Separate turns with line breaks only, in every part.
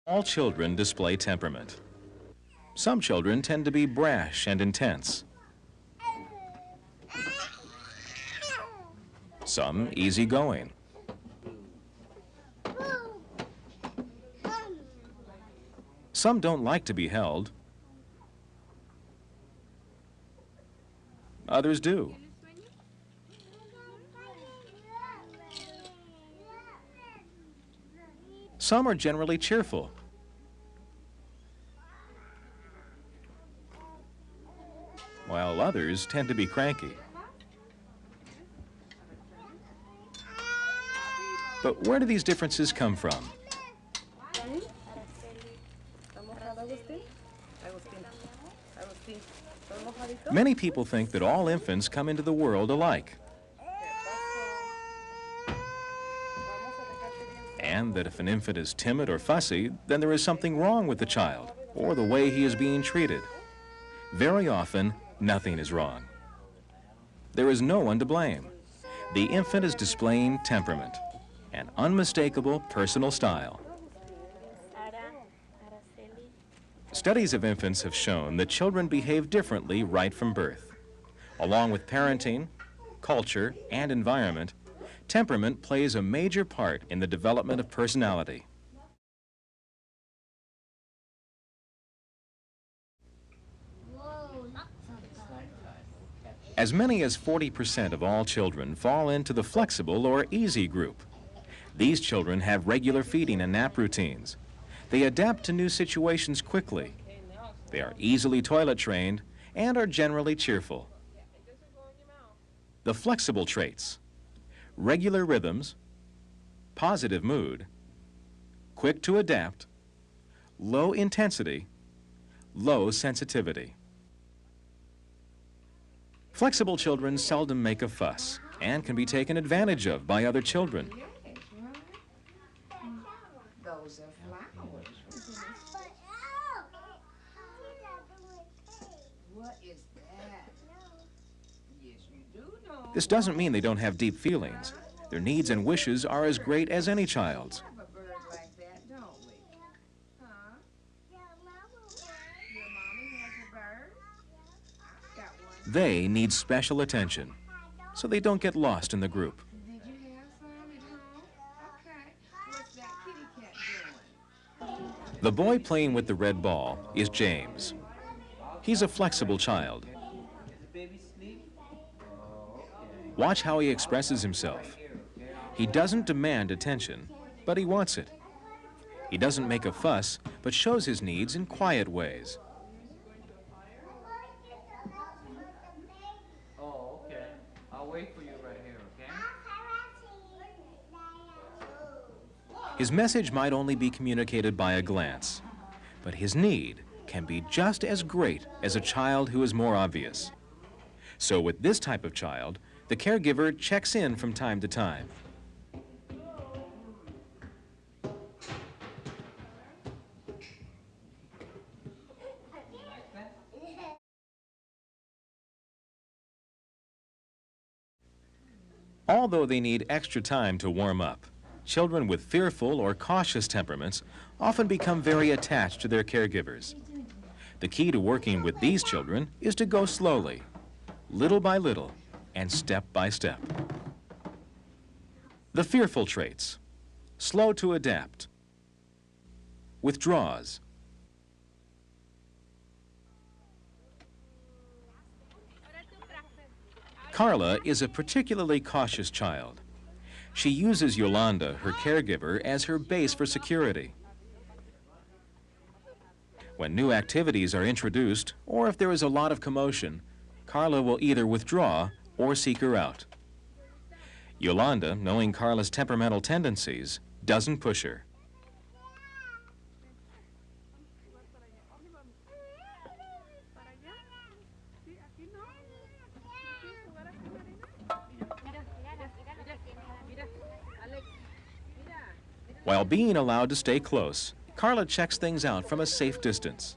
All children display temperament. Some children tend to be brash and intense. Some easygoing. Some don't like to be held. Others do. Some are generally cheerful. While others tend to be cranky. But where do these differences come from? Many people think that all infants come into the world alike, and that if an infant is timid or fussy, then there is something wrong with the child or the way he is being treated. Very often, nothing is wrong. There is no one to blame. The infant is displaying temperament, an unmistakable personal style. Studies of infants have shown that children behave differently right from birth. Along with parenting, culture, and environment, temperament plays a major part in the development of personality. As many as 40% of all children fall into the flexible or easy group. These children have regular feeding and nap routines. They adapt to new situations quickly. They are easily toilet trained and are generally cheerful. The flexible traits: regular rhythms, positive mood, quick to adapt, low intensity, low sensitivity. Flexible children seldom make a fuss and can be taken advantage of by other children.
Those are flowers. What is that? Yes, you do know.
This doesn't mean they don't have deep feelings. Their needs and wishes are as great as any child's.
We have a bird like that, don't we? Huh? Your mommy has a bird? I've got one.
They need special attention so they don't get lost in the group.
Did you have some at home? Okay. What's that kitty cat doing?
The boy playing with the red ball is James. He's a flexible child. Watch how he expresses himself. He doesn't demand attention, but he wants it. He doesn't make a fuss, but shows his needs in quiet ways.
Oh, okay. I'll wait for you right here, okay?
His message might only be communicated by a glance, but his need can be just as great as a child who is more obvious. So with this type of child, the caregiver checks in from time to time. Although they need extra time to warm up, children with fearful or cautious temperaments often become very attached to their caregivers. The key to working with these children is to go slowly, little by little, and step by step. The fearful traits: slow to adapt, withdraws, Carla is a particularly cautious child. She uses Yolanda, her caregiver, as her base for security. When new activities are introduced, or if there is a lot of commotion, Carla will either withdraw or seek her out. Yolanda, knowing Carla's temperamental tendencies, doesn't push her. While being allowed to stay close, Carla checks things out from a safe distance.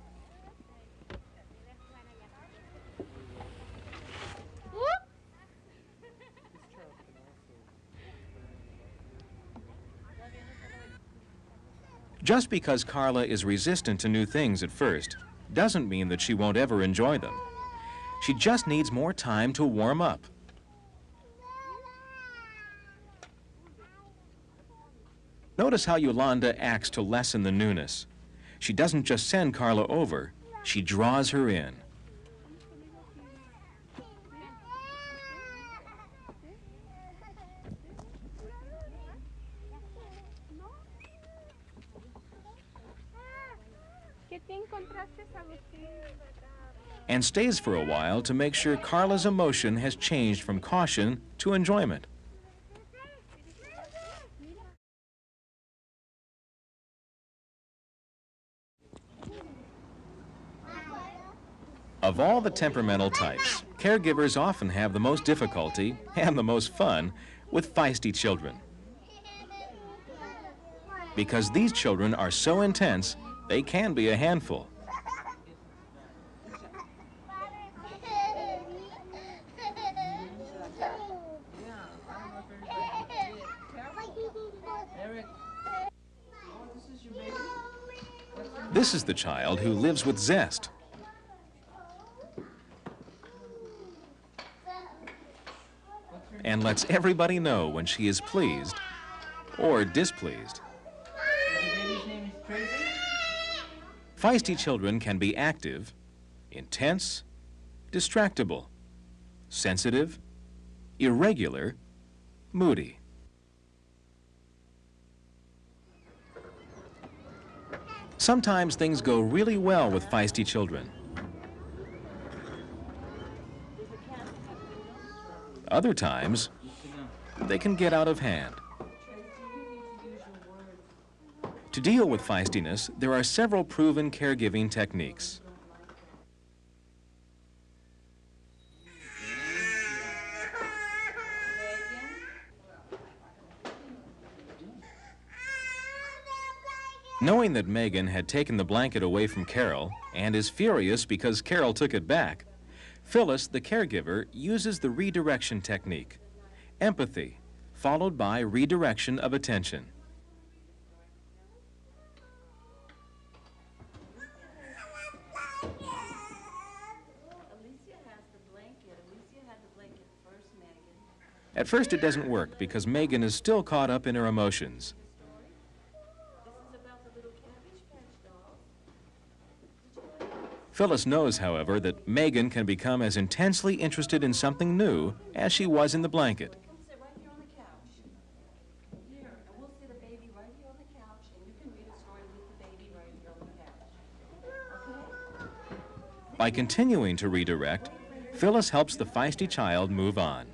Just because Carla is resistant to new things at first doesn't mean that she won't ever enjoy them. She just needs more time to warm up. Notice how Yolanda acts to lessen the newness. She doesn't just send Carla over, she draws her in. And stays for a while to make sure Carla's emotion has changed from caution to enjoyment. Of all the temperamental types, caregivers often have the most difficulty and the most fun with feisty children. Because these children are so intense, they can be a handful. This is the child who lives with zest. And lets everybody know when she is pleased or displeased.
The baby's name is Tracy?
Feisty children can be active, intense, distractible, sensitive, irregular, moody. Sometimes things go really well with feisty children. Other times, they can get out of hand. To deal with feistiness, there are several proven caregiving techniques. Knowing that Megan had taken the blanket away from Carol and is furious because Carol took it back, Phyllis, the caregiver, uses the redirection technique. Empathy, followed by redirection of attention. At first it doesn't work because Megan is still caught up in her emotions. Phyllis knows, however, that Megan can become as intensely interested in something new as she was in the blanket.
Sit right here on the couch. Here, and we'll sit a baby right here on the couch, and you can read a story with the baby right here on the couch. Okay?
By continuing to redirect, Phyllis helps the feisty child move on.